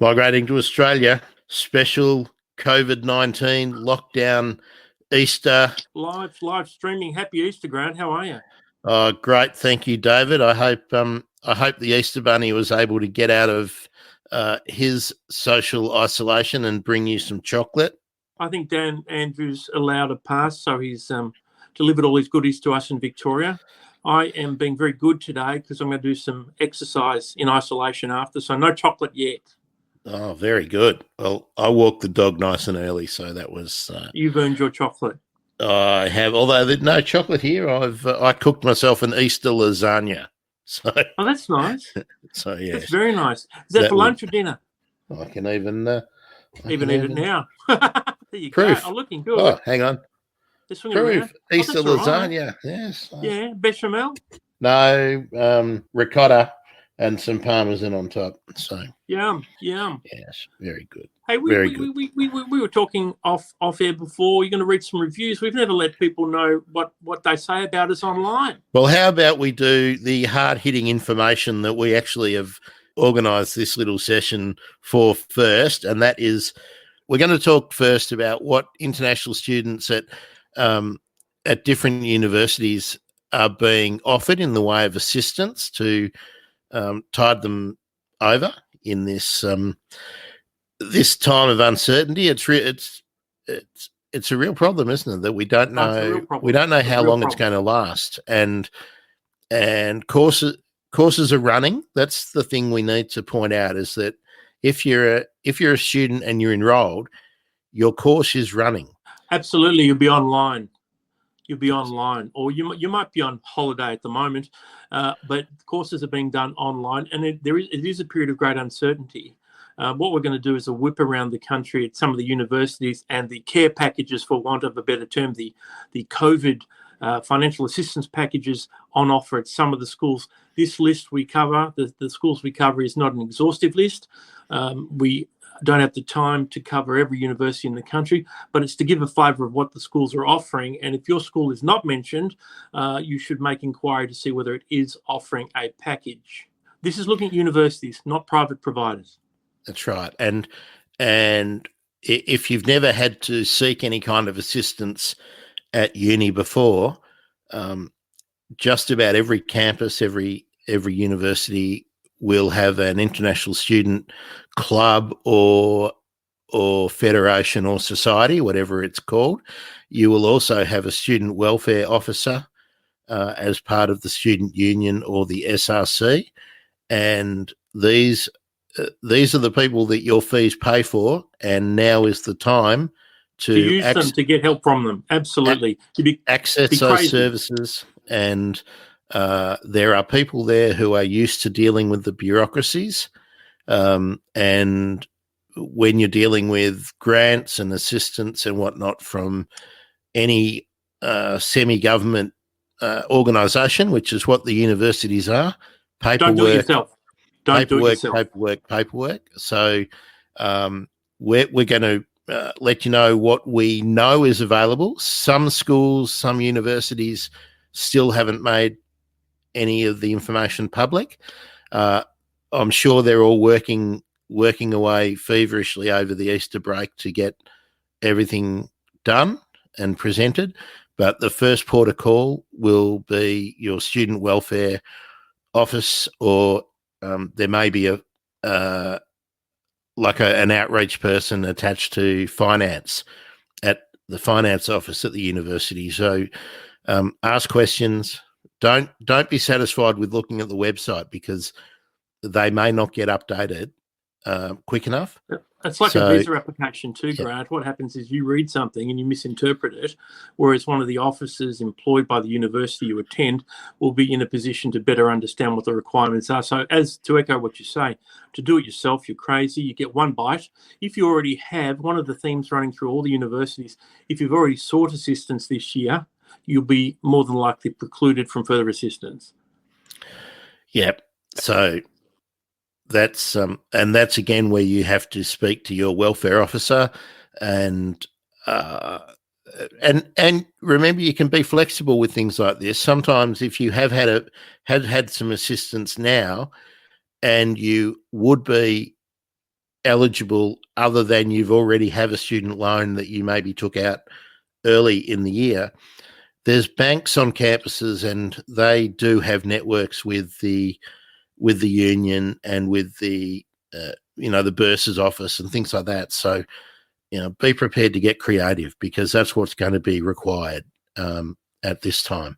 Migrating to Australia, special COVID-19 lockdown Easter. Live streaming. Happy Easter, Grant. How are you? Great, thank you, David. I hope the Easter Bunny was able to get out of his social isolation and bring you some chocolate. I think Dan Andrews allowed a pass, so he's delivered all his goodies to us in Victoria. I am being very good today because I'm going to do some exercise in isolation after, so no chocolate yet. Oh, very good. Well, I walked the dog nice and early, so that was... You've earned your chocolate. I have, although there's no chocolate here. I cooked myself an Easter lasagna. So, oh, that's nice. So yeah, that's very nice. Is that for lunch or dinner? I can even eat it now. There you Proof. go. I'm looking good. Oh, hang on. Proof. Around. Easter lasagna. Right. Yes. Yeah, bechamel. No, ricotta and some parmesan on top. So yum. Yes, very good. Hey, we were talking off air before. You're going to read some reviews. We've never let people know what they say about us online. Well, how about we do the hard-hitting information that we actually have organised this little session for first, and that is we're going to talk first about what international students at different universities are being offered in the way of assistance to tide them over in this this time of uncertainty. It's a real problem, isn't it? That we don't know how long it's going to last, and courses are running. That's the thing we need to point out, is that if you're a student and you're enrolled, your course is running. Absolutely, you'll be online. Or you might be on holiday at the moment, but courses are being done online, and it is a period of great uncertainty. What we're going to do is a whip around the country at some of the universities and the care packages, for want of a better term, the COVID financial assistance packages on offer at some of the schools. This list we cover, the schools we cover, is not an exhaustive list. We don't have the time to cover every university in the country, but it's to give a flavour of what the schools are offering. And if your school is not mentioned, you should make inquiry to see whether it is offering a package. This is looking at universities, not private providers. That's right. And if you've never had to seek any kind of assistance at uni before, just about every campus, every university will have an international student club or federation or society, whatever it's called. You will also have a student welfare officer as part of the student union or the SRC, and these are the people that your fees pay for, and now is the time to use them, to get help from them. Absolutely. Access those services, and there are people there who are used to dealing with the bureaucracies, and when you're dealing with grants and assistance and whatnot from any semi-government organisation, which is what the universities are, don't do it yourself. Paperwork. So we're going to let you know what we know is available. Some schools, some universities still haven't made any of the information public. I'm sure they're all working away feverishly over the Easter break to get everything done and presented. But the first port of call will be your student welfare office, or there may be an outreach person attached to finance at the finance office at the university. So ask questions. Don't be satisfied with looking at the website, because they may not get updated quick enough. It's like a visa application too, Grant. What happens is you read something and you misinterpret it, whereas one of the officers employed by the university you attend will be in a position to better understand what the requirements are. So, as to echo what you say, to do it yourself, you're crazy. You get one bite. If you already have, one of the themes running through all the universities, if you've already sought assistance this year, you'll be more than likely precluded from further assistance. Yep. So that's again where you have to speak to your welfare officer, and remember, you can be flexible with things like this. Sometimes if you have had some assistance now, and you would be eligible other than you've already have a student loan that you maybe took out early in the year. There's banks on campuses, and they do have networks with the union and with the the bursars office and things like that. So be prepared to get creative, because that's what's going to be required at this time.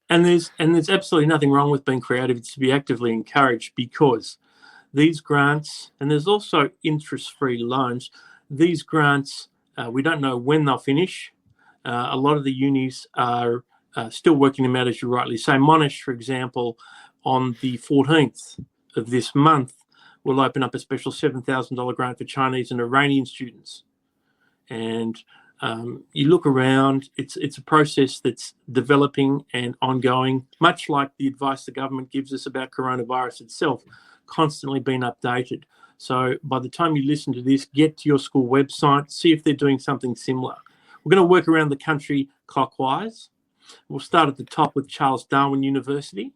And there's absolutely nothing wrong with being creative. It's to be actively encouraged, because these grants, and there's also interest-free loans. These grants, we don't know when they'll finish. A lot of the unis are still working them out, as you rightly say. Monash, for example, on the 14th of this month, will open up a special $7,000 grant for Chinese and Iranian students. And you look around, it's a process that's developing and ongoing, much like the advice the government gives us about coronavirus itself, constantly being updated. So by the time you listen to this, get to your school website, see if they're doing something similar. We're going to work around the country clockwise. We'll start at the top with Charles Darwin University.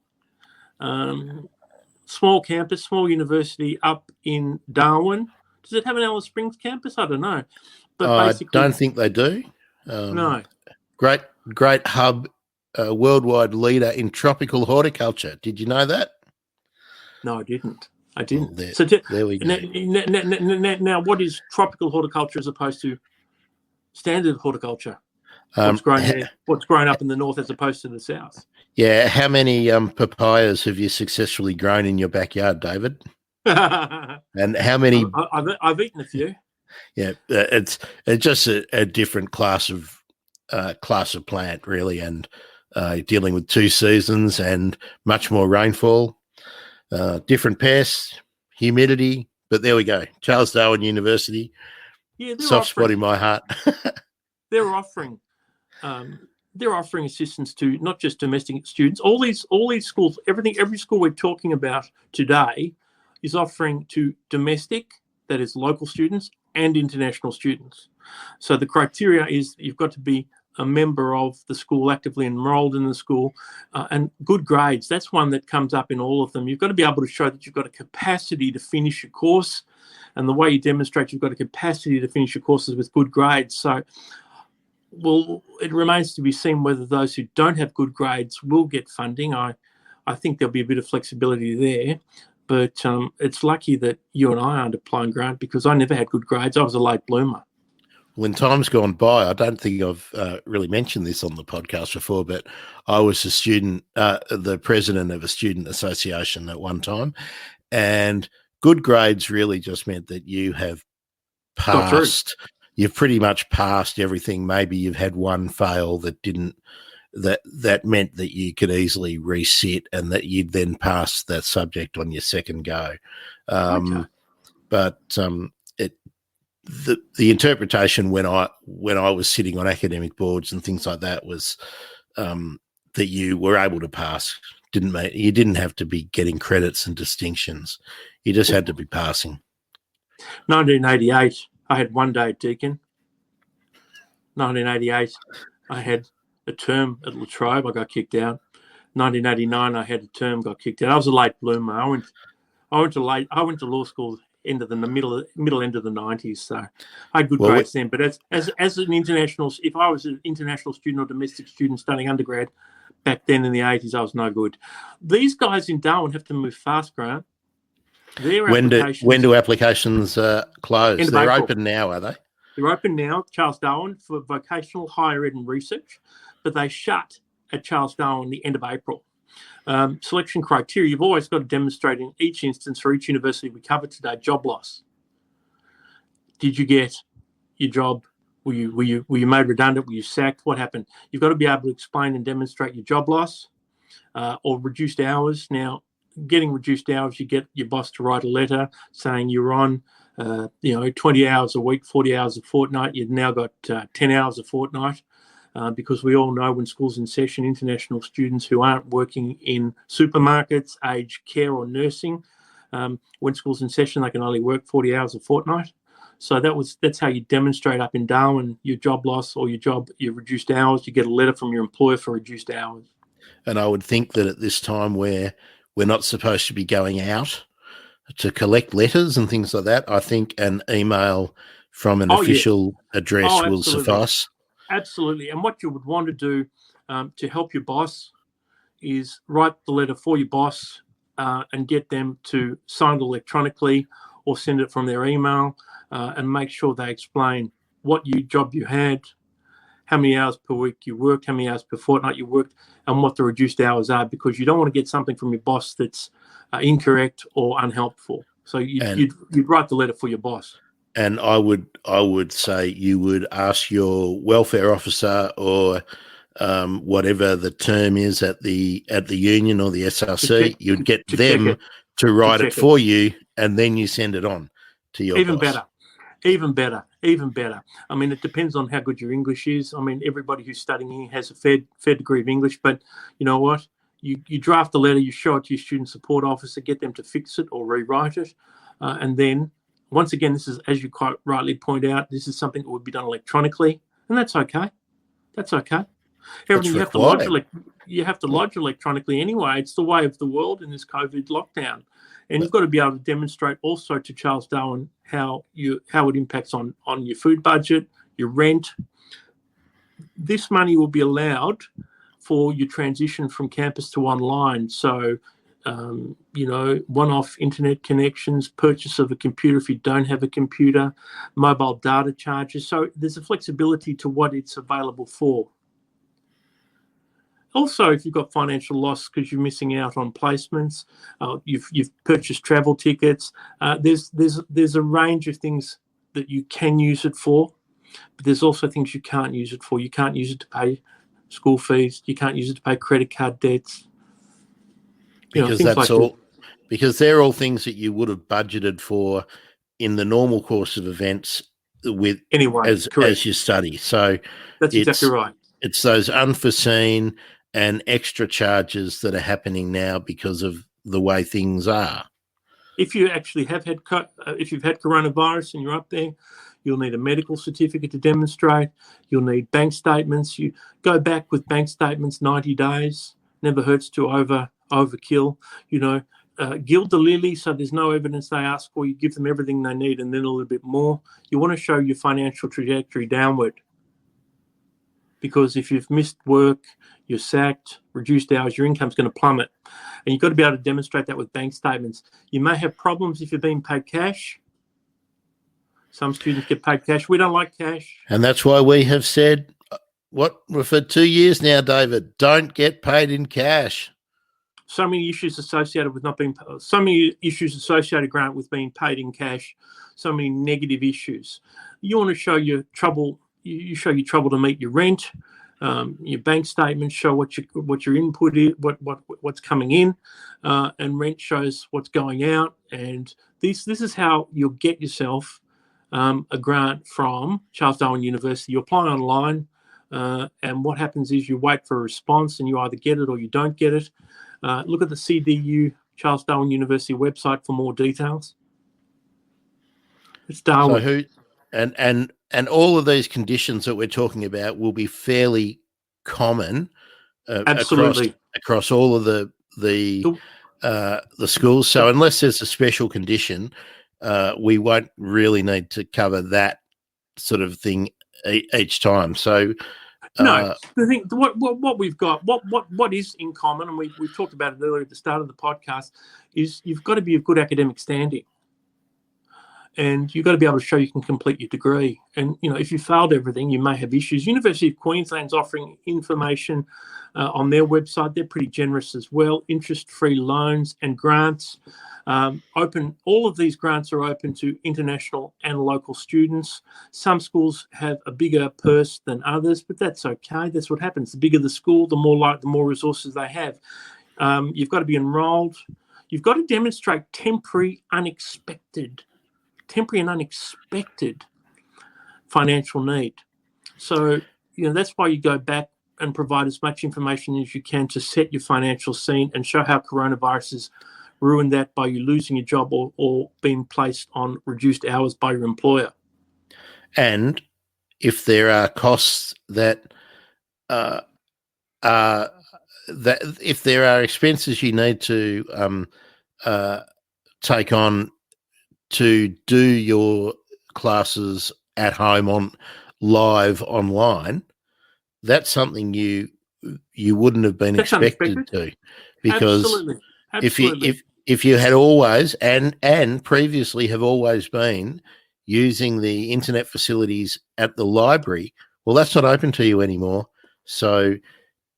Small campus, small university up in Darwin. Does it have an Alice Springs campus? I don't know. But I don't think they do. No. Great hub, worldwide leader in tropical horticulture. Did you know that? No, I didn't. Well, there we go. Now, what is tropical horticulture as opposed to standard horticulture? What's grown up in the north as opposed to the south? Yeah, how many papayas have you successfully grown in your backyard, David? And how many? I've eaten a few. Yeah, it's just a different class of plant, really, and dealing with 2 seasons and much more rainfall, different pests, humidity. But there we go, Charles Darwin University. Yeah, soft spot in my heart. They're offering assistance to not just domestic students. All these schools, every school we're talking about today is offering to domestic, that is local students, and international students. So the criteria is you've got to be a member of the school, actively enrolled in the school, and good grades. That's one that comes up in all of them. You've got to be able to show that you've got a capacity to finish your course, and the way you demonstrate you've got a capacity to finish your courses with good grades. So, it remains to be seen whether those who don't have good grades will get funding. I think there'll be a bit of flexibility there. But it's lucky that you and I aren't applying grant, because I never had good grades. I was a late bloomer. When time's gone by, I don't think I've really mentioned this on the podcast before, but I was a student, the president of a student association at one time, and good grades really just meant that you have passed. You've pretty much passed everything. Maybe you've had one fail that didn't. That meant that you could easily resit, and that you'd then pass that subject on your second go. Okay. But the interpretation when I was sitting on academic boards and things like that was that you were able to pass. You didn't have to be getting credits and distinctions. You just had to be passing. 1988, I had one day at Deakin. 1988, I had a term at La Trobe. I got kicked out. 1989, I had a term, got kicked out. I was a late bloomer. I went to law school middle end of the 90s. So I had good grades then. But as an international, if I was an international student or domestic student studying undergrad back then in the 80s, I was no good. These guys in Darwin have to move fast, Grant. When do applications close? They're April. Open now, are they? They're open now, Charles Darwin, for vocational, higher ed and research, but they shut at Charles Darwin the end of April. Selection criteria, you've always got to demonstrate in each instance for each university we covered today, job loss. Did you get your job? Were you made redundant? Were you sacked? What happened? You've got to be able to explain and demonstrate your job loss or reduced hours. Now, getting reduced hours, you get your boss to write a letter saying you're on 20 hours a week, 40 hours a fortnight. You've now got 10 hours a fortnight. Because we all know when school's in session, international students who aren't working in supermarkets, aged care or nursing, when school's in session, they can only work 40 hours a fortnight. So that's how you demonstrate up in Darwin your job loss or your reduced hours. You get a letter from your employer for reduced hours. And I would think that at this time where we're not supposed to be going out, collect letters and things like that, I think an email from an Oh, yeah. official address Oh, will absolutely. suffice. Absolutely. And what you would want to do to help your boss is write the letter for your boss and get them to sign it electronically or send it from their email and make sure they explain what job you had, how many hours per week you worked, how many hours per fortnight you worked, and what the reduced hours are, because you don't want to get something from your boss that's incorrect or unhelpful. So you'd write the letter for your boss. And I would say you would ask your welfare officer or whatever the term is at the union or the SRC, you'd get them to write it for you, and then you send it on to your boss. Even better. I mean, it depends on how good your English is. I mean, everybody who's studying here has a fair degree of English, but you know what? You draft a letter, you show it to your student support officer, get them to fix it or rewrite it, and then once again, this is, as you quite rightly point out, this is something that would be done electronically, and that's okay. That's okay. Everything you have to lodge electronically anyway. It's the way of the world in this COVID lockdown, and you've got to be able to demonstrate also to Charles Darwin how it impacts on your food budget, your rent. This money will be allowed for your transition from campus to online. So, one-off internet connections, purchase of a computer if you don't have a computer, mobile data charges. So there's a flexibility to what it's available for. Also, if you've got financial loss because you're missing out on placements, you've purchased travel tickets, there's a range of things that you can use it for, but there's also things you can't use it for. You can't use it to pay school fees. You can't use it to pay credit card debts. Because because they're all things that you would have budgeted for in the normal course of events with as you study. So that's exactly right. It's those unforeseen and extra charges that are happening now because of the way things are. If you actually if you've had coronavirus and you're up there, you'll need a medical certificate to demonstrate. You'll need bank statements. You go back with bank statements 90 days. Never hurts to overkill. Gild the lily, so there's no evidence they ask for. You give them everything they need and then a little bit more. You want to show your financial trajectory downward. Because if you've missed work, you're sacked, reduced hours, your income's going to plummet. And you've got to be able to demonstrate that with bank statements. You may have problems if you're being paid cash. Some students get paid cash. We don't like cash. And that's why we have said, for 2 years now, David, don't get paid in cash. So many issues associated with so many issues associated, Grant, with being paid in cash. So many negative issues. You want to show your trouble. You show your trouble to meet your rent, your bank statements show what your input is, what's coming in, and rent shows what's going out. And this is how you'll get yourself a grant from Charles Darwin University. You apply online, and what happens is you wait for a response, and you either get it or you don't get it. Look at the CDU Charles Darwin University website for more details. It's Darwin. So and all of these conditions that we're talking about will be fairly common absolutely across all of the schools. So unless there's a special condition, we won't really need to cover that sort of thing each time. So no, the thing what we've got, what is in common, and we talked about it earlier at the start of the podcast, is you've got to be of good academic standing. And you've got to be able to show you can complete your degree. And, if you failed everything, you may have issues. University of Queensland's offering information on their website. They're pretty generous as well. Interest-free loans and grants. All of these grants are open to international and local students. Some schools have a bigger purse than others, but that's okay. That's what happens. The bigger the school, the more resources they have. You've got to be enrolled. You've got to demonstrate temporary and unexpected financial need. So, that's why you go back and provide as much information as you can to set your financial scene and show how coronavirus has ruined that by you losing your job or being placed on reduced hours by your employer. And if there are costs that if there are expenses you need to take on to do your classes at home on live online, that's something you wouldn't have been That's expected unexpected. to, because Absolutely. if Absolutely. you had always and previously have always been using the internet facilities at the library, well, that's not open to you anymore. So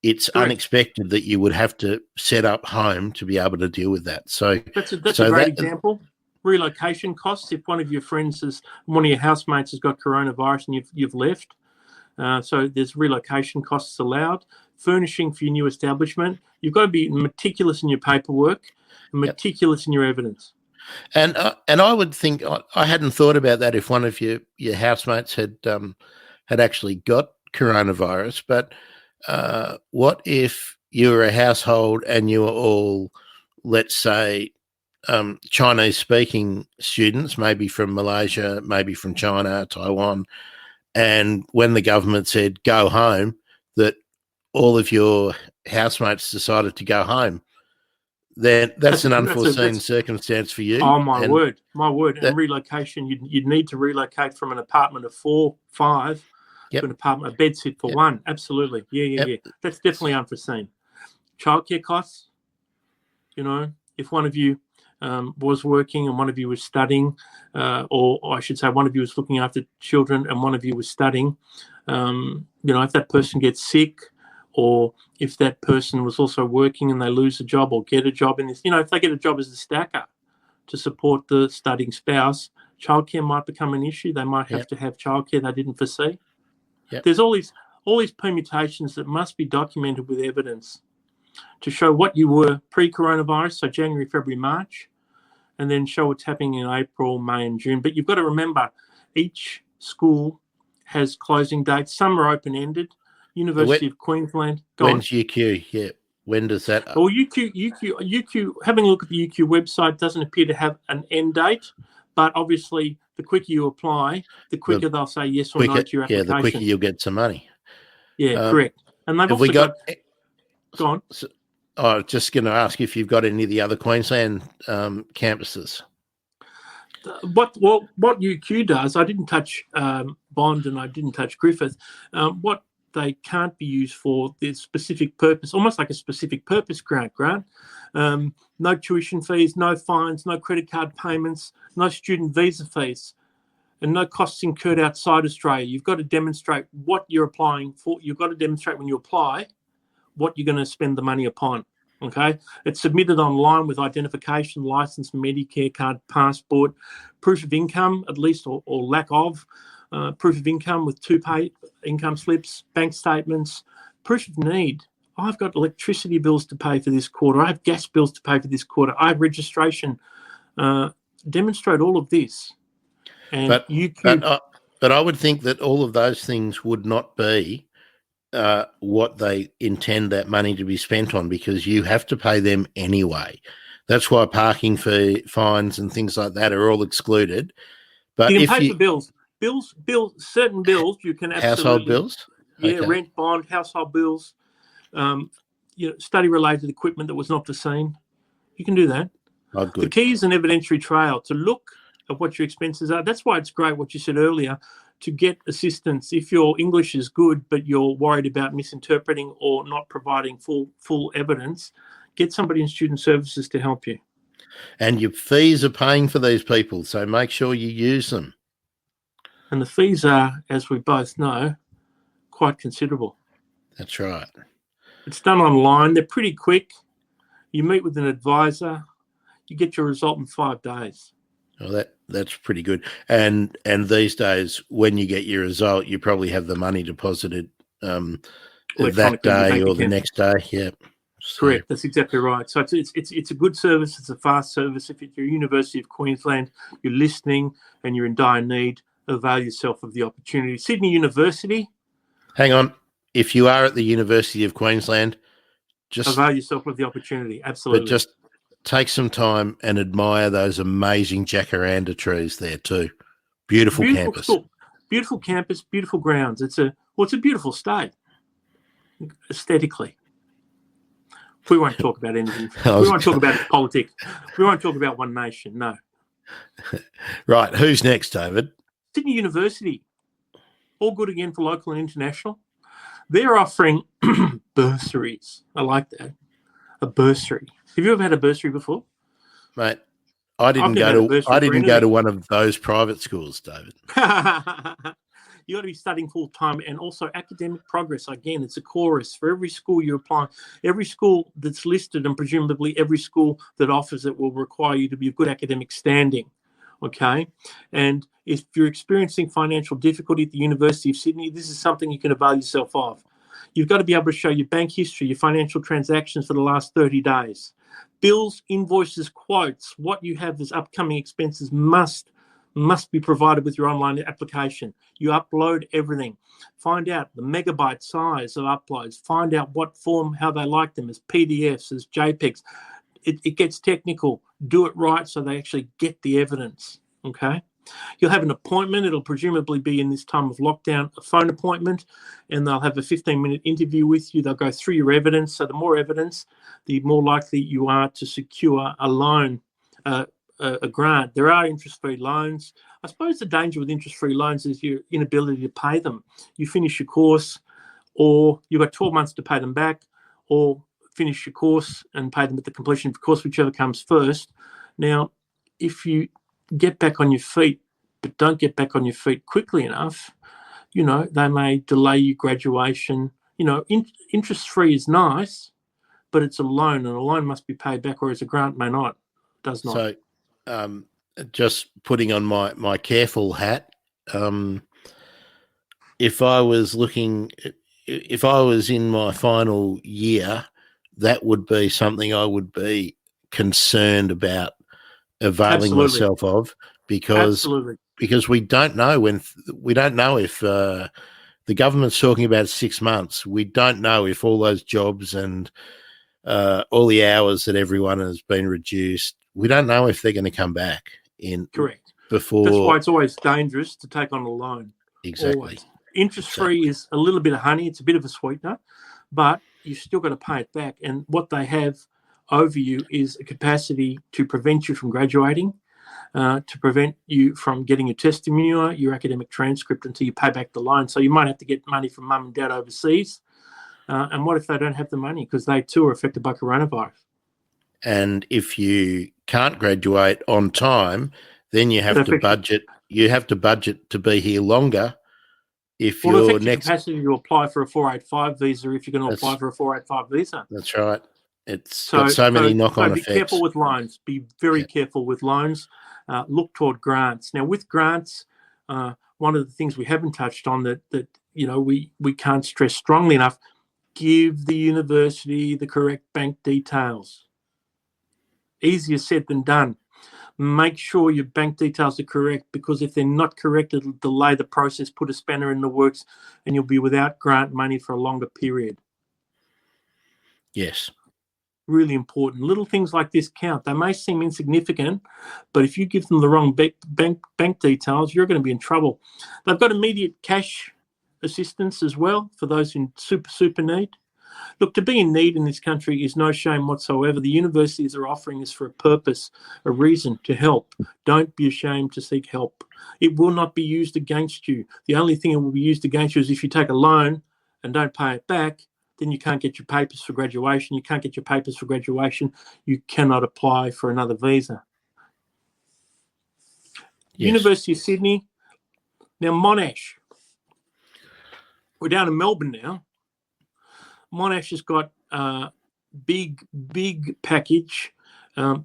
it's Correct. unexpected that you would have to set up home to be able to deal with that. So That's a great example. Relocation costs. If one of your housemates has got coronavirus and you've left, so there's relocation costs allowed. Furnishing for your new establishment. You've got to be meticulous in your paperwork and meticulous in your evidence. And I would think, I hadn't thought about that if one of your housemates had actually got coronavirus. But what if you were a household and you were all, let's say, Chinese-speaking students, maybe from Malaysia, maybe from China, Taiwan, and when the government said go home, that all of your housemates decided to go home, then that's an unforeseen circumstance for you. Oh, my word. And relocation, you'd need to relocate from an apartment of 4, 5 to an apartment, a bed sit for 1. Absolutely. Yeah. That's definitely unforeseen. Childcare costs, if one of you was working and one of you was studying, or I should say one of you was looking after children and one of you was studying, if that person gets sick, or if that person was also working and they lose a job or get a job in this, if they get a job as a stacker to support the studying spouse, childcare might become an issue. They might have to have childcare they didn't foresee. There's all these permutations that must be documented with evidence to show what you were pre-coronavirus, so January, February, March, and then show what's happening in April, May, and June. But you've got to remember, each school has closing dates. Some are open-ended. University of Queensland. When's UQ? Yeah. When does that? Well, UQ, having a look at the UQ website doesn't appear to have an end date, but obviously the quicker you apply, the quicker they'll say yes or no to your application. Yeah, the quicker you'll get some money. Yeah, correct. And they've also got... Go on. I was just going to ask if you've got any of the other Queensland campuses. What UQ does, I didn't touch Bond and I didn't touch Griffith. What they can't be used for the specific purpose, almost like a specific purpose grant. No tuition fees, no fines, no credit card payments, no student visa fees, and no costs incurred outside Australia. You've got to demonstrate what you're applying for. You've got to demonstrate when you apply what you're going to spend the money upon. Okay, it's submitted online with identification, license, Medicare card, passport, proof of income, at least, or lack of. Proof of income with 2 pay income slips, bank statements, proof of need. I've got electricity bills to pay for this quarter. I have gas bills to pay for this quarter. I have registration. Demonstrate all of this. And but I would think that all of those things would not be what they intend that money to be spent on, because you have to pay them anyway. That's why parking fee, fines and things like that are all excluded. But you can pay for bills. Certain bills you can absolutely. Household bills? Yeah, okay. Rent, bond, household bills, study-related equipment that was not foreseen. You can do that. Oh, good. The key is an evidentiary trail to look at what your expenses are. That's why it's great what you said earlier, to get assistance. If your English is good but you're worried about misinterpreting or not providing full evidence, get somebody in student services to help you. And your fees are paying for these people, so make sure you use them. And the fees are, as we both know, quite considerable. That's right. It's done online. They're pretty quick. You meet with an advisor. You get your result in 5 days. Well, that's pretty good. And these days, when you get your result, you probably have the money deposited that day or the next day. Yeah. Correct. That's exactly right. So it's a good service. It's a fast service. If you're University of Queensland, you're listening and you're in dire need, avail yourself of the opportunity. Sydney University. Hang on. If you are at the University of Queensland, just avail yourself of the opportunity. Absolutely. But just take some time and admire those amazing jacaranda trees there too. Beautiful campus. School. Beautiful campus, beautiful grounds. It's a beautiful state aesthetically. We won't talk about anything. We won't talk about politics. We won't talk about One Nation. No. Right. Who's next, David? Sydney University. All good again for local and international. They're offering bursaries. I like that. A bursary. Have you ever had a bursary before? Mate, I didn't go to one of those private schools, David. You got to be studying full time, and also academic progress. Again, it's a chorus for every school you apply. Every school that's listed, and presumably every school that offers it, will require you to be of good academic standing. Okay, and if you're experiencing financial difficulty at the University of Sydney, this is something you can avail yourself of. You've got to be able to show your bank history, your financial transactions for the last 30 days. Bills, invoices, quotes, what you have as upcoming expenses must be provided with your online application. You upload everything. Find out the megabyte size of uploads. Find out what form, how they like them, as PDFs, as JPEGs. It gets technical. Do it right so they actually get the evidence, okay? You'll have an appointment. It'll presumably be in this time of lockdown, a phone appointment, and they'll have a 15-minute interview with you. They'll go through your evidence. So the more evidence, the more likely you are to secure a loan, a grant. There are interest-free loans. I suppose the danger with interest-free loans is your inability to pay them. You finish your course, or you've got 12 months to pay them back, or finish your course and pay them at the completion of the course, whichever comes first. Now, if you get back on your feet, but don't get back on your feet quickly enough, they may delay your graduation. Interest-free is nice, but it's a loan, and a loan must be paid back, whereas a grant may not, does not. So, just putting on my careful hat, if I was in my final year, that would be something I would be concerned about availing myself of, because we don't know if the government's talking about 6 months. We don't know if all those jobs and all the hours that everyone has been reduced, we don't know if they're going to come back in. Correct. Before. That's why it's always dangerous to take on a loan. Exactly. Always. Interest-free is a little bit of honey. It's a bit of a sweetener, but you've still got to pay it back. And what they have over you is a capacity to prevent you from graduating, to prevent you from getting your testimonial, your academic transcript, until you pay back the loan. So you might have to get money from mum and dad overseas. And what if they don't have the money, because they too are affected by coronavirus? And if you can't graduate on time, then you have to budget. You have to budget to be here longer. If your next capacity to apply for a 485 visa, if you're going to apply for a 485 visa. That's right. It's got so many knock-on effects. Be careful with loans. Be very careful with loans. Look toward grants. Now, with grants, one of the things we haven't touched on that we can't stress strongly enough: give the university the correct bank details. Easier said than done. Make sure your bank details are correct, because if they're not correct, it'll delay the process, put a spanner in the works, and you'll be without grant money for a longer period. Yes. Really important. Little things like this count. They may seem insignificant, but if you give them the wrong bank details, you're going to be in trouble. They've got immediate cash assistance as well for those in super need. Look, to be in need in this country is no shame whatsoever. The universities are offering this for a purpose, a reason to help. Don't be ashamed to seek help. It will not be used against you. The only thing it will be used against you is if you take a loan and don't pay it back, then you can't get your papers for graduation. You can't get your papers for graduation. You cannot apply for another visa. Yes. University of Sydney. Now, Monash. We're down in Melbourne now. Monash has got a big package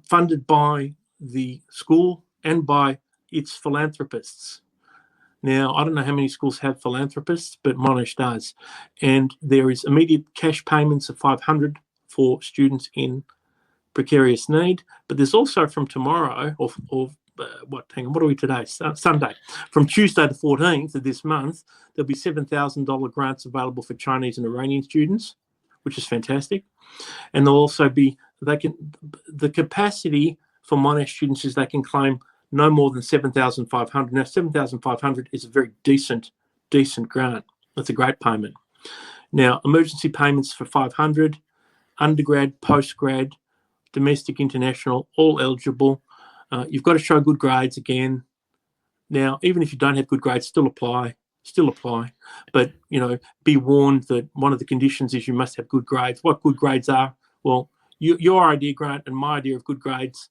funded by the school and by its philanthropists. Now, I don't know how many schools have philanthropists, but Monash does. And there is immediate cash payments of $500 for students in precarious need. But there's also from tomorrow, what are we today? Sunday. From Tuesday the 14th of this month, there'll be $7,000 grants available for Chinese and Iranian students, which is fantastic. And there'll also be, the capacity for Monash students is they can claim no more than $7,500. Now, $7,500 is a very decent grant. That's a great payment. Now, emergency payments for $500. undergrad, postgrad, domestic, international, all eligible. You've got to show good grades again. Now, even if you don't have good grades, still apply. But, be warned that one of the conditions is you must have good grades. What good grades are? Well, your idea, Grant, and my idea of good grades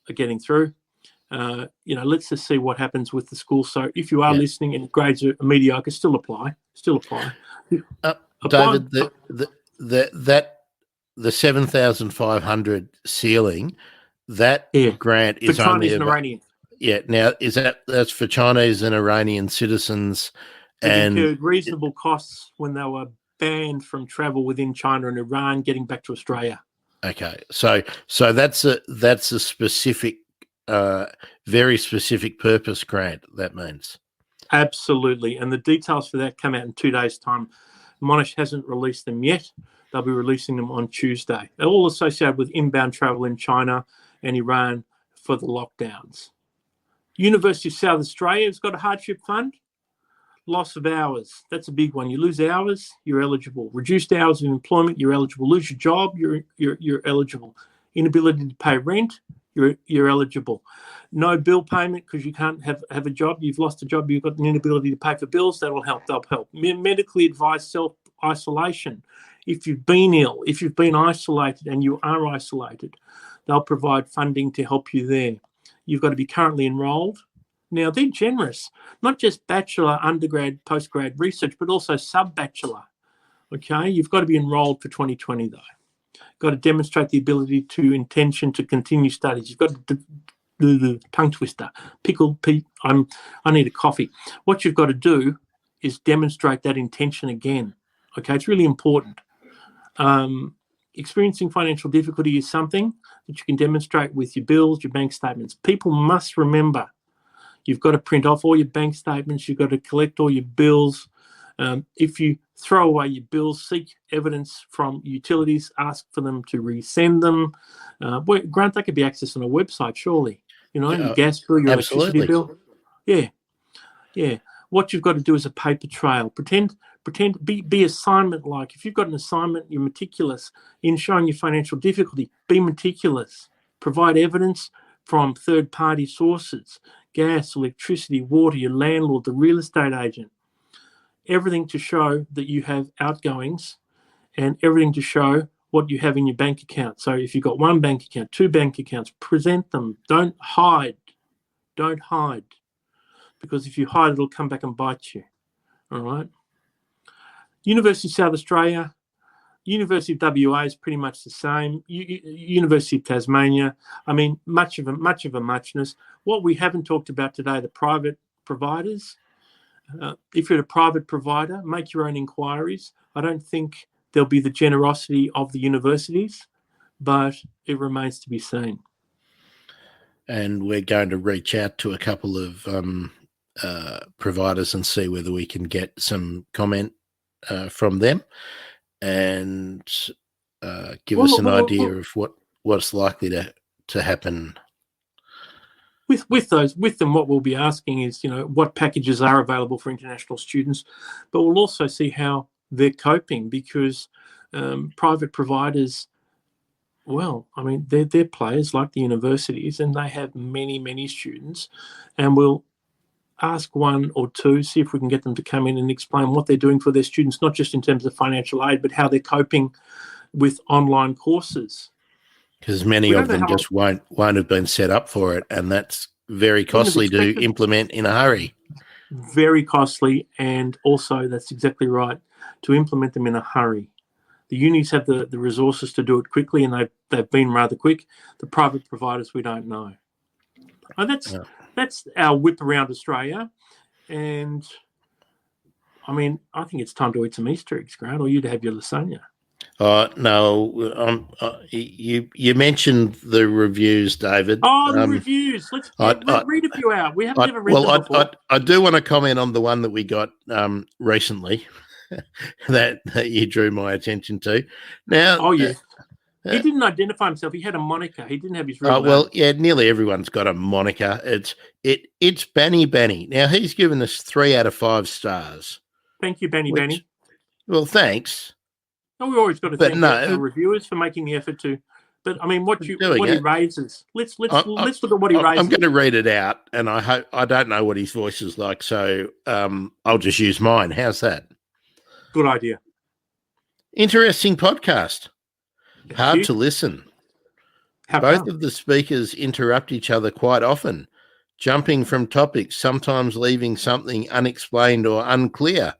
are getting through. Let's just see what happens with the school. So if you are listening and grades are mediocre, still apply. David, the 7,500 ceiling, that grant is for Chinese and Iranian. Yeah. Now, that's for Chinese and Iranian citizens, and incurred reasonable costs when they were banned from travel within China and Iran, getting back to Australia. Okay, so that's a specific, very specific purpose grant. That means absolutely, and the details for that come out in 2 days' time. Monash hasn't released them yet. They'll be releasing them on Tuesday. They're all associated with inbound travel in China and Iran for the lockdowns. University of South Australia has got a hardship fund. Loss of hours, that's a big one. You lose hours, you're eligible. Reduced hours of employment, you're eligible. Lose your job, you're eligible. Inability to pay rent, you're eligible. No bill payment because you can't have a job. You've lost a job, you've got an inability to pay for bills, that'll help. They'll help. Medically advised self-isolation. If you've been ill, if you've been isolated and you are isolated, they'll provide funding to help you there. You've got to be currently enrolled. Now, they're generous, not just bachelor, undergrad, postgrad research, but also sub-bachelor. Okay, you've got to be enrolled for 2020, though. Got to demonstrate the ability to intention to continue studies. You've got to do the tongue twister. I need a coffee. What you've got to do is demonstrate that intention again. Okay, it's really important. Experiencing financial difficulty is something that you can demonstrate with your bills, your bank statements. People must remember you've got to print off all your bank statements. You've got to collect all your bills. If you throw away your bills, seek evidence from utilities, ask for them to resend them. Grant, that could be accessed on a website, surely. Your gas bill, your electricity bill. Yeah. What you've got to do is a paper trail. Be assignment-like. If you've got an assignment, you're meticulous in showing your financial difficulty. Be meticulous. Provide evidence from third-party sources, gas, electricity, water, your landlord, the real estate agent. Everything to show that you have outgoings and everything to show what you have in your bank account. So if you've got one bank account, two bank accounts, present them. Don't hide. Because if you hide, it'll come back and bite you. All right? University of South Australia, University of WA is pretty much the same. University of Tasmania, much of a muchness. What we haven't talked about today, the private providers. If you're a private provider, make your own inquiries. I don't think there'll be the generosity of the universities, but it remains to be seen. And we're going to reach out to a couple of providers and see whether we can get some comment from them and give us an idea of what's likely to happen. With them, what we'll be asking is, what packages are available for international students, but we'll also see how they're coping because private providers, they're players like the universities and they have many, many students, and we'll ask one or two, see if we can get them to come in and explain what they're doing for their students, not just in terms of financial aid, but how they're coping with online courses. Because many of them just won't have been set up for it, and that's very costly to implement in a hurry. Very costly, and also that's exactly right, to implement them in a hurry. The unis have the resources to do it quickly, and they've been rather quick. The private providers, we don't know. That's our whip around Australia, and I think it's time to eat some Easter eggs, Grant, or you to have your lasagna. No, you mentioned the reviews, David. Oh, the reviews. Let's read a few out. We haven't ever read them before. I do want to comment on the one that we got recently that you drew my attention to. Now, oh yeah. He didn't identify himself. He had a moniker. He didn't have his real name. Nearly everyone's got a moniker. It's Banny. Now, he's given us 3 out of 5 stars. Thank you, Banny. Well, thanks. And we always got to But thank our reviewers for making the effort to. But I mean, what he raises. Let's look at what he raises. I'm going to read it out, and I don't know what his voice is like, so I'll just use mine. How's that? Good idea. Interesting podcast. Hard to listen. Both come? of the speakers interrupt each other quite often, jumping from topics, sometimes leaving something unexplained or unclear.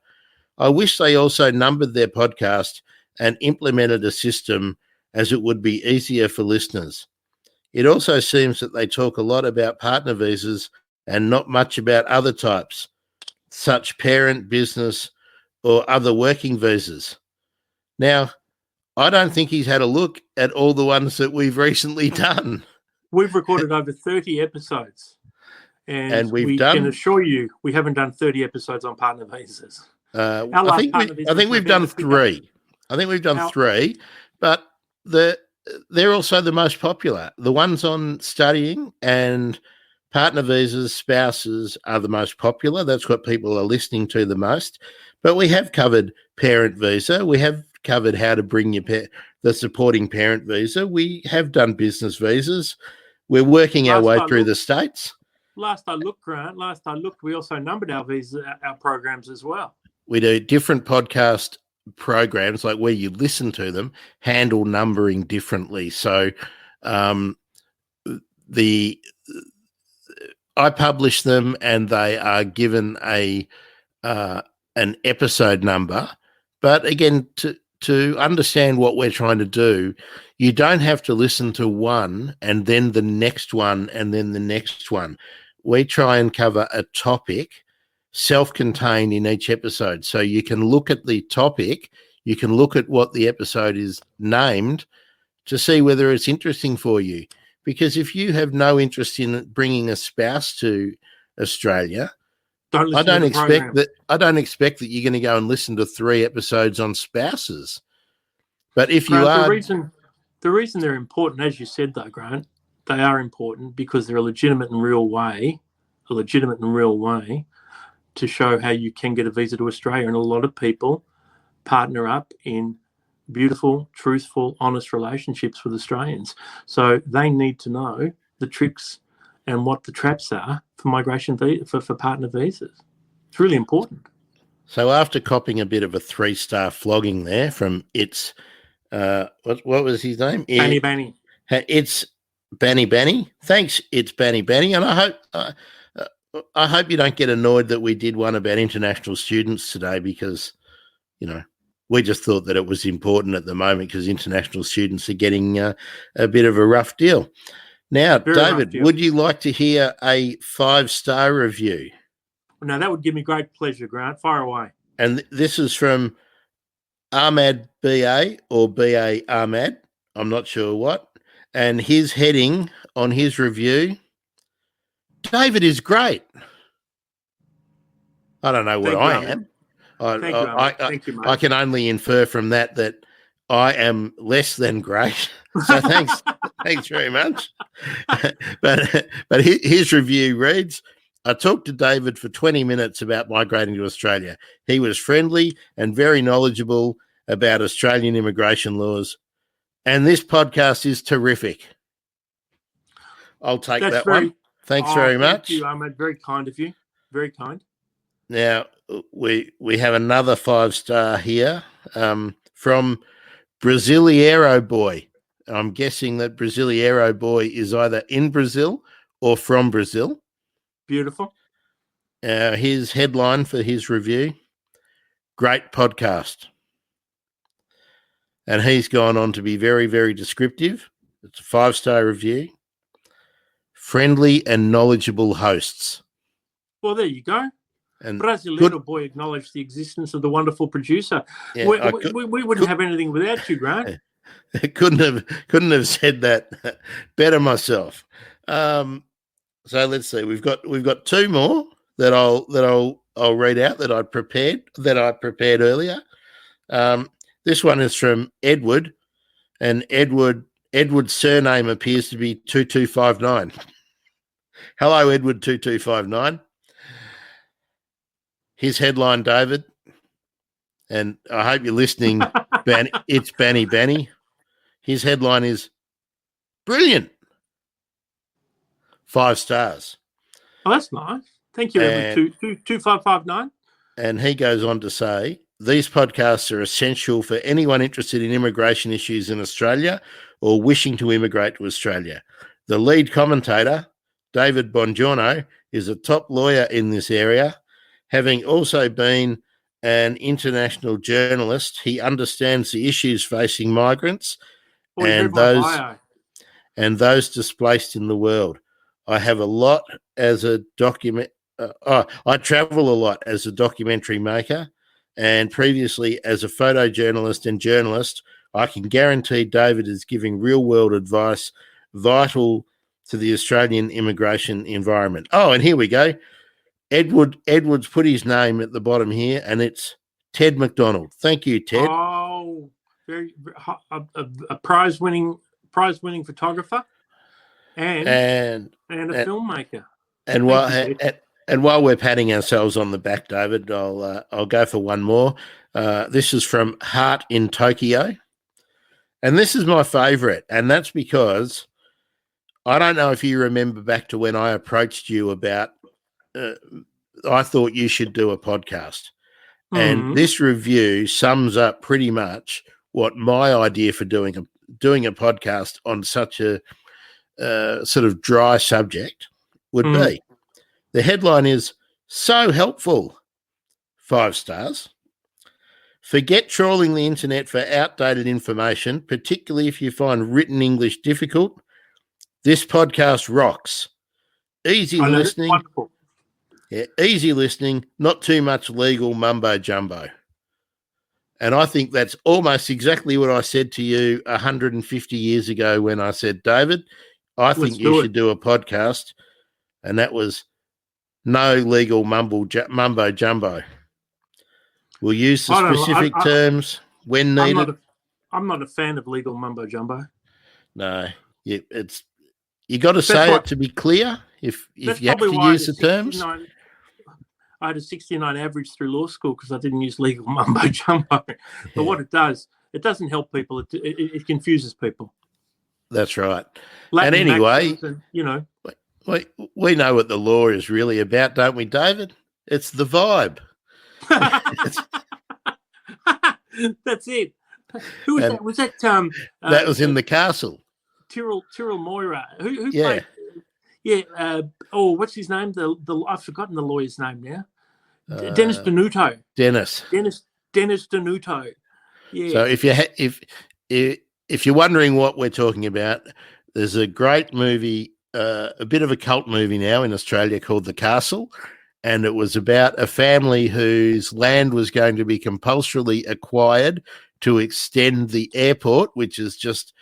I wish they also numbered their podcast and implemented a system, as it would be easier for listeners. It also seems that they talk a lot about partner visas and not much about other types, such parent, business, or other working visas. Now, I don't think he's had a look at all the ones that we've recently done. We've recorded over 30 episodes. And we can assure you we haven't done 30 episodes on partner visas. I think we've done three. I think we've done three, but they're also the most popular. The ones on studying and partner visas, spouses are the most popular. That's what people are listening to the most. But we have covered parent visa. We have covered how to bring the supporting parent visa. We have done business visas. We're working our way through the states. Last I looked, Grant, we also numbered our programs as well. We do different podcast programs, like where you listen to them, handle numbering differently. So I publish them and they are given an episode number. But again, to understand what we're trying to do, you don't have to listen to one and then the next one and then the next one. We try and cover a topic self-contained in each episode. So you can look at the topic, you can look at what the episode is named to see whether it's interesting for you. Because if you have no interest in bringing a spouse to Australia, I don't expect that you're going to go and listen to 3 episodes on spouses. But if you are, the reason they're important, as you said, though, Grant, they are important because they're a legitimate and real way to show how you can get a visa to Australia. And a lot of people partner up in beautiful, truthful, honest relationships with Australians. So they need to know the tricks and what the traps are for migration for partner visas. It's really important. So after copping a bit of a 3-star flogging there from what was his name? Banny. It's Banny. Thanks, it's Banny. And I hope you don't get annoyed that we did one about international students today, because, we just thought that it was important at the moment because international students are getting a bit of a rough deal. Now, David, would you like to hear a 5-star review? No, that would give me great pleasure, Grant. Fire away. And this is from Ahmad BA or BA Ahmad. I'm not sure what. And his heading on his review, David is great. I don't know what I am. Thank you, mate. I can only infer from that I am less than great. So thanks very much. But his review reads, I talked to David for 20 minutes about migrating to Australia. He was friendly and very knowledgeable about Australian immigration laws. And this podcast is terrific. I'll take that one. Thanks very much. Thank you, Ahmed. Very kind of you. Very kind. Now, we have another 5-star here from Brasileiro Boy. I'm guessing that Brasileiro Boy is either in Brazil or from Brazil. Beautiful. His headline for his review, great podcast. And he's gone on to be very, very descriptive. It's a 5-star review. Friendly and knowledgeable hosts. Well, there you go. And Brasileiro Boy acknowledged the existence of the wonderful producer. Yeah, we wouldn't have anything without you, Grant. Couldn't have said that better myself. So let's see. We've got 2 more that I'll read out that I prepared earlier. This one is from Edward, and Edward's surname appears to be 2259. Hello, Edward 2259. His headline, David, and I hope you're listening. It's Benny Benny. His headline is brilliant. 5 stars. Oh, that's nice. Thank you, Evan. 2559. And he goes on to say, these podcasts are essential for anyone interested in immigration issues in Australia or wishing to immigrate to Australia. The lead commentator, David Bongiorno, is a top lawyer in this area. Having also been an international journalist, he understands the issues facing migrants and those displaced in the world. I have a lot as a I travel a lot as a documentary maker, and previously as a photojournalist and journalist. I can guarantee David is giving real-world advice vital to the Australian immigration environment. Oh, and here we go. Edward's put his name at the bottom here, and it's Ted McDonald. Thank you, Ted. Oh, a prize-winning photographer and a filmmaker. And while we're patting ourselves on the back, David, I'll go for one more. This is from Heart in Tokyo, and this is my favourite, and that's because I don't know if you remember back to when I approached you about. I thought you should do a podcast, and this review sums up pretty much what my idea for doing a podcast on such a sort of dry subject would be. The headline is so helpful. 5 stars. Forget trawling the internet for outdated information, particularly if you find written English difficult. This podcast rocks. Easy listening. Yeah, easy listening, not too much legal mumbo jumbo. And I think that's almost exactly what I said to you 150 years ago when I said, David, I think you should do a podcast. And that was no legal mumbo jumbo. We'll use the specific terms when needed. I'm not a fan of legal mumbo jumbo. No, you got to say it to be clear. If you have to use the terms. I had a 69 average through law school because I didn't use legal mumbo jumbo. But what it doesn't help people. It confuses people. That's right. Latin and anyway, we know what the law is really about, don't we, David? It's the vibe. That's it. Who was that? Was that that was in The Castle? Tyrrell Moira. Who played? Yeah. What's his name? I've forgotten the lawyer's name now. Dennis Denuto. Dennis Denuto. Yeah. So if you're wondering what we're talking about, there's a great movie, a bit of a cult movie now in Australia called The Castle, and it was about a family whose land was going to be compulsorily acquired to extend the airport, which is just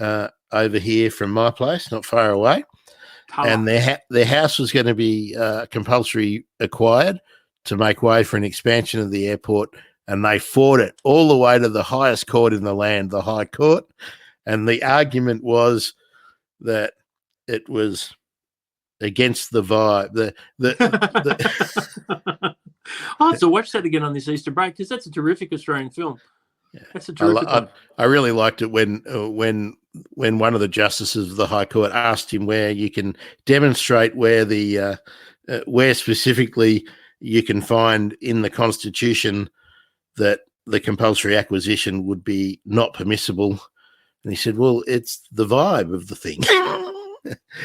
over here from my place, not far away. And their house was going to be compulsory acquired to make way for an expansion of the airport, and they fought it all the way to the highest court in the land, the High Court. And the argument was that it was against the vibe. I'll have to watch that again on this Easter break because that's a terrific Australian film. Yeah. That's a terrific one. I really liked it when one of the justices of the High Court asked him where you can demonstrate where where specifically you can find in the Constitution that the compulsory acquisition would be not permissible. And he said, well, it's the vibe of the thing.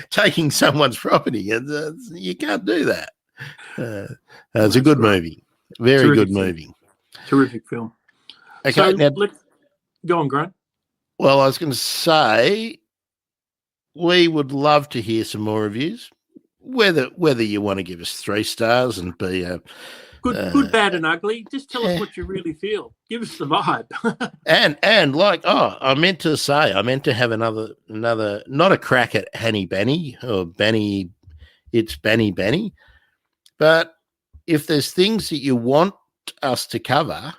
Taking someone's property, you can't do that. It's a good movie. Very good movie. Terrific film. Okay, so now, let's go on, Grant. Well, I was going to say we would love to hear some more reviews. Whether you want to give us 3 stars and be good, bad, and ugly, just tell us what you really feel. Give us the vibe. and I meant to have another not a crack at Hanny Benny or Benny. It's Benny, but if there's things that you want us to cover,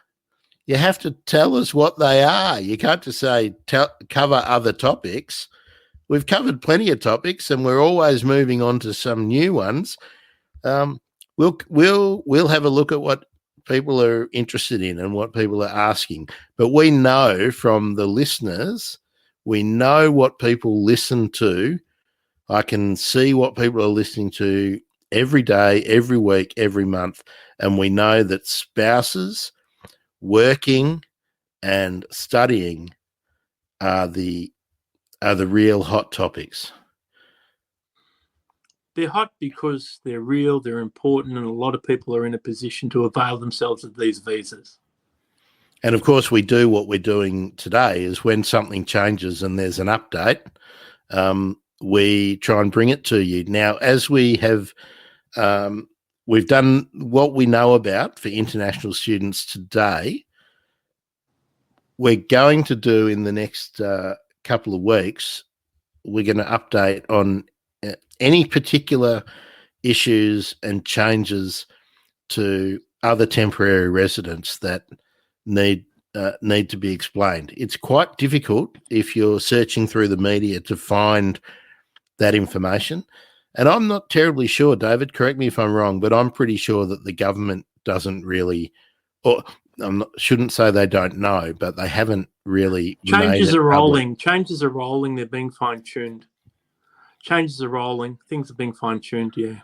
you have to tell us what they are. You can't just say cover other topics. We've covered plenty of topics, and we're always moving on to some new ones. We'll have a look at what people are interested in and what people are asking. But we know from the listeners, we know what people listen to. I can see what people are listening to every day, every week, every month. And we know that spouses working and studying are the real hot topics. They're hot because they're real, they're important, and a lot of people are in a position to avail themselves of these visas. And of course, we do what we're doing today is when something changes and there's an update, we try and bring it to you. Now, as we have, we've done what we know about for international students today, we're going to do in the next couple of weeks, we're going to update on any particular issues and changes to other temporary residents that need to be explained. It's quite difficult if you're searching through the media to find that information. And I'm not terribly sure, David, correct me if I'm wrong, but I'm pretty sure that the government doesn't really, or shouldn't say they don't know, but they haven't really. Changes are rolling. Changes are rolling. They're being fine-tuned. Changes are rolling. Things are being fine-tuned, yeah.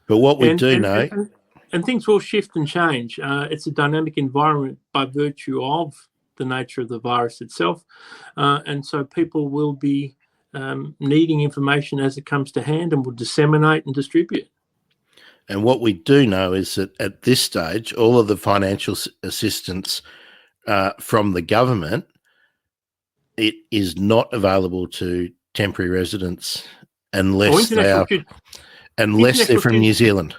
But what we do know... And things will shift and change. It's a dynamic environment by virtue of the nature of the virus itself. And so people will be needing information as it comes to hand and will disseminate and distribute. And what we do know is that at this stage, all of the financial assistance from the government, it is not available to temporary residents unless they're from New Zealand.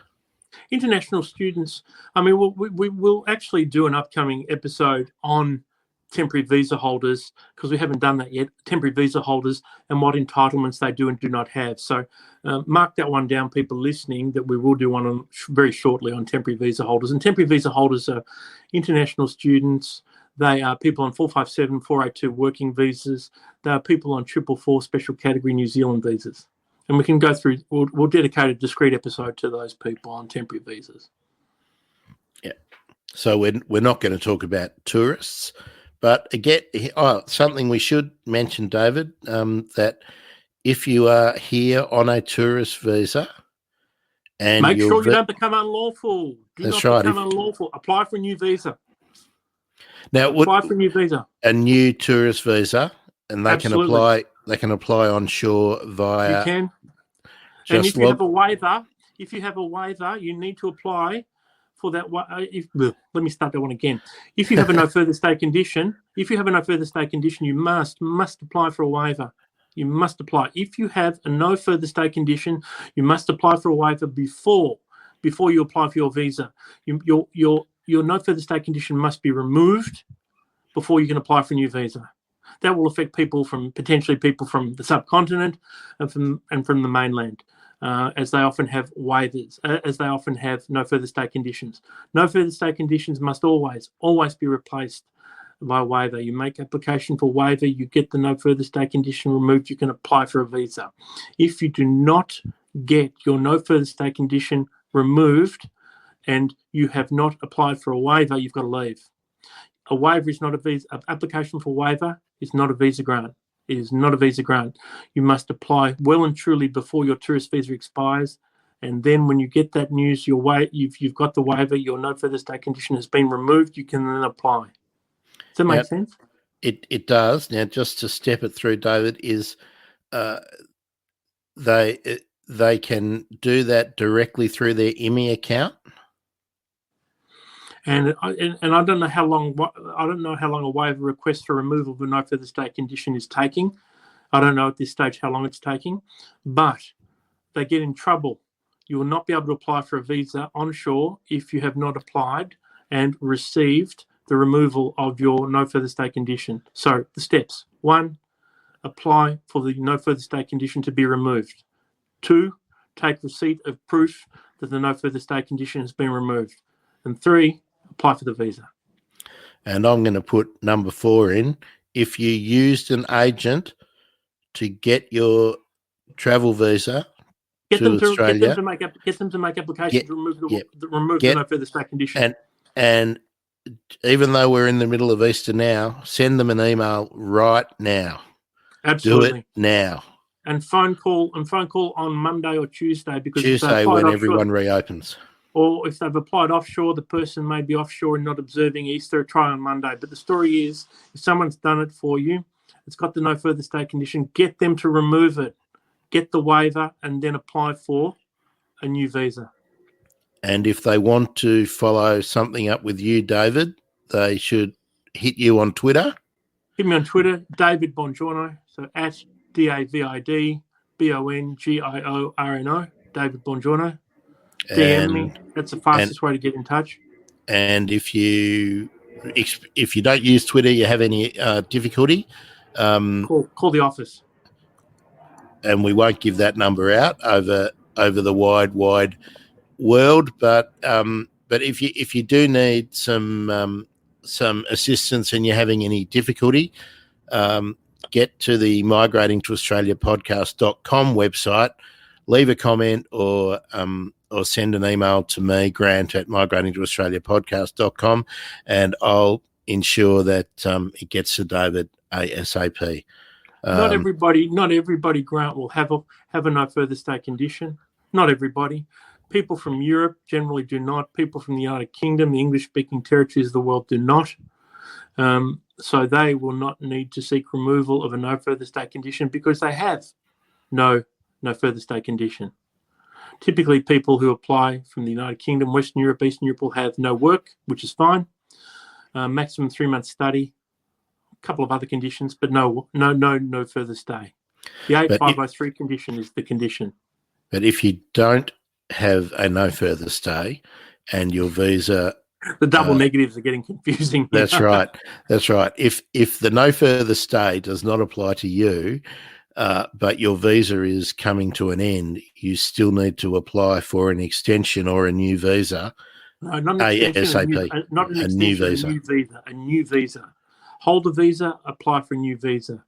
International students, I mean, we will actually do an upcoming episode on temporary visa holders because we haven't done that yet, temporary visa holders and what entitlements they do and do not have. So mark that one down, people listening, that we will do one on very shortly on temporary visa holders. And temporary visa holders are international students. They are people on 457, 482 working visas. They are people on 444 special category New Zealand visas. And we can go through, we'll dedicate a discrete episode to those people on temporary visas. Yeah. So we're not going to talk about tourists, but again, something we should mention, David, that if you are here on a tourist visa and make sure you don't become unlawful. That's right. Become unlawful. Apply for a new visa. Now, apply for a new visa. A new tourist visa, and they Absolutely. can apply. They can apply onshore via. You can. And if you have a waiver, you need to apply for that. Let me start that one again. If you have a no further stay condition, you must apply for a waiver. You must apply. If you have a no further stay condition, you must apply for a waiver before you apply for your visa. Your no further stay condition must be removed before you can apply for a new visa. That will affect potentially people from the subcontinent and from the mainland, as they often have waivers, as they often have no further stay conditions. No further stay conditions must always be replaced by a waiver. You make application for waiver, you get the no further stay condition removed, you can apply for a visa. If you do not get your no further stay condition removed and you have not applied for a waiver, you've got to leave. A waiver is not a visa. An application for waiver is not a visa grant. It is not a visa grant. You must apply well and truly before your tourist visa expires, and then when you get that news, you've got the waiver. Your no further stay condition has been removed. You can then apply. Does that make sense? It does. Now, just to step it through, David, is they can do that directly through their IMI account. And I don't know how long a waiver request for removal of a no further stay condition is taking. I don't know at this stage how long it's taking, but they get in trouble. You will not be able to apply for a visa onshore if you have not applied and received the removal of your no further stay condition. So the steps: 1, apply for the no further stay condition to be removed. 2, take receipt of proof that the no further stay condition has been removed. And 3, apply for the visa. And I'm going to put number 4 in. If you used an agent to get your travel visa to Australia, get them to make application to remove the no further stay condition. And even though we're in the middle of Easter now, send them an email right now. Absolutely. Do it now. And phone call on Monday or Tuesday, because Tuesday when everyone reopens. Or if they've applied offshore, the person may be offshore and not observing Easter. Try on Monday. But the story is, if someone's done it for you, it's got the no further stay condition, get them to remove it, get the waiver, and then apply for a new visa. And if they want to follow something up with you, David, they should hit you on Twitter. Hit me on Twitter, David Bongiorno. So at DavidBongiorno, David Bongiorno. DM me. That's the fastest way to get in touch. And if you don't use Twitter, you have any difficulty, call the office. And we won't give that number out over the wide world. But if you do need some assistance and you're having any difficulty, get to the migratingtoaustraliapodcast.com website, leave a comment or send an email to me, Grant, at migratingtoaustraliapodcast.com, and I'll ensure that it gets to David ASAP. Not everybody, Grant, will have a no further stay condition. Not everybody. People from Europe generally do not. People from the United Kingdom, the English-speaking territories of the world, do not. So they will not need to seek removal of a no further stay condition because they have no further stay condition. Typically, people who apply from the United Kingdom, Western Europe, Eastern Europe will have no work, which is fine. Maximum 3-month study, a couple of other conditions, but no further stay. The 8503 condition is the condition. But if you don't have a no further stay and your visa, the double negatives are getting confusing. That's right. If the no further stay does not apply to you, but your visa is coming to an end, you still need to apply for an extension or a new visa. No, not an extension, a new visa. Hold a visa, apply for a new visa.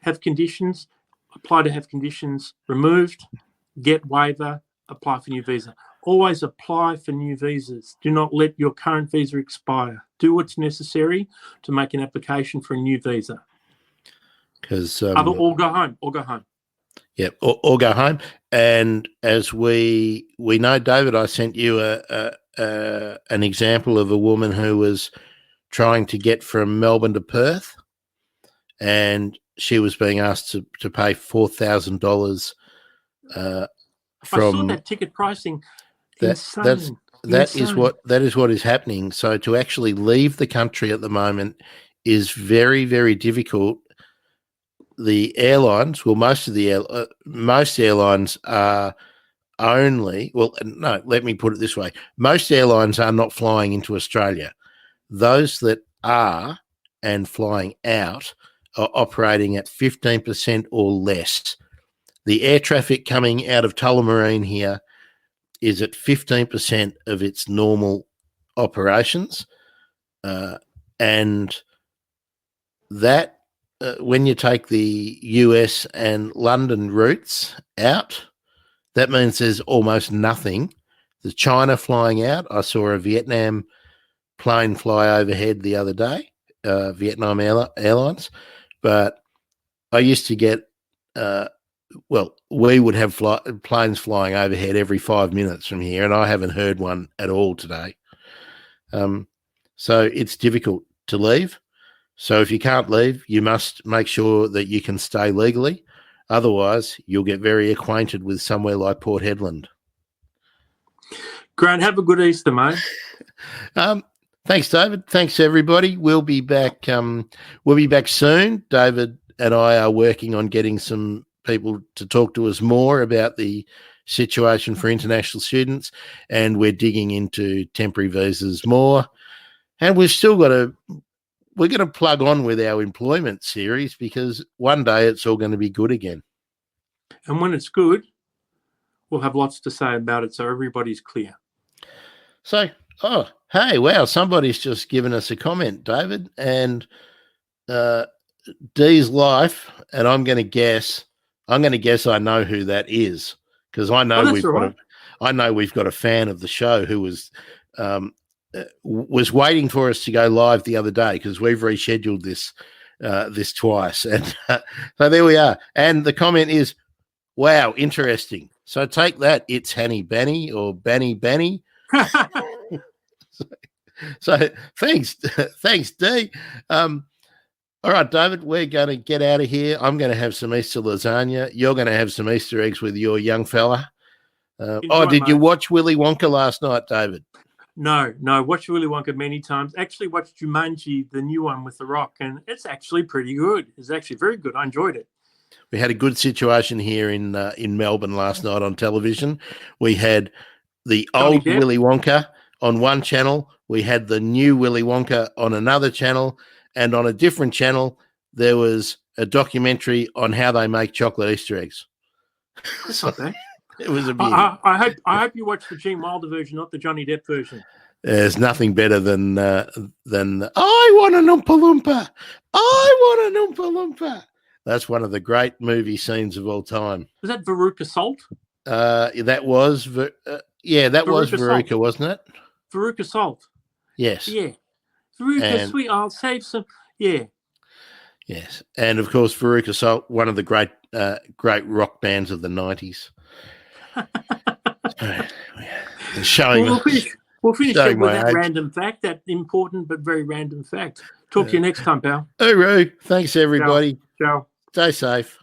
Have conditions, apply to have conditions removed, get waiver, apply for new visa. Always apply for new visas. Do not let your current visa expire. Do what's necessary to make an application for a new visa. Because or go home. Yeah, or go home. And as we know, David, I sent you an example of a woman who was trying to get from Melbourne to Perth, and she was being asked to pay $4,000. I saw that ticket pricing. Insane. That is what is happening. So to actually leave the country at the moment is very, very difficult. The airlines, well, most airlines are only, let me put it this way. Most airlines are not flying into Australia. Those that are and flying out are operating at 15% or less. The air traffic coming out of Tullamarine here is at 15% of its normal operations. And that, when you take the US and London routes out, that means there's almost nothing. The China flying out, I saw a Vietnam plane fly overhead the other day, Vietnam Airlines, but I used to get, we would have planes flying overhead every 5 minutes from here, and I haven't heard one at all today. So it's difficult to leave. So if you can't leave, you must make sure that you can stay legally. Otherwise, you'll get very acquainted with somewhere like Port Hedland. Grant, have a good Easter, mate. Thanks, David. Thanks, everybody. We'll be back. We'll be back soon. David and I are working on getting some people to talk to us more about the situation for international students, and we're digging into temporary visas more. And we've still got we're going to plug on with our employment series because one day it's all going to be good again. And when it's good, we'll have lots to say about it so everybody's clear. So, hey, wow, somebody's just given us a comment, David, and Dee's Life, and I'm going to guess I know who that is because I know we've got a fan of the show who was was waiting for us to go live the other day because we've rescheduled this twice, and so there we are. And the comment is, "Wow, interesting." So take that. It's Hanny Banny or Banny Banny. So thanks, D. All right, David, we're going to get out of here. I'm going to have some Easter lasagna. You're going to have some Easter eggs with your young fella. Did you watch Willy Wonka last night, David? No. Watched Willy Wonka many times. Actually watched Jumanji, the new one with The Rock, and it's actually pretty good. It's actually very good. I enjoyed it. We had a good situation here in Melbourne last night on television. We had the Johnny old Depp. Willy Wonka on one channel. We had the new Willy Wonka on another channel. And on a different channel, there was a documentary on how they make chocolate Easter eggs. That's not bad. It was a beauty. I hope you watched the Gene Wilder version, not the Johnny Depp version. There's nothing better than I want an Oompa Loompa. I want an Oompa Loompa. That's one of the great movie scenes of all time. Was that Veruca Salt? That was Veruca, Salt. wasn't it? Veruca Salt. Yes. Yeah. Veruca, sweet, I'll save some. Yeah. Yes. And of course, Veruca Salt, one of the great rock bands of the 90s. We'll finish showing with my that age. random fact, that important but very random fact. Talk to you next time, pal. Hooroo. Thanks, everybody. Ciao. Stay safe.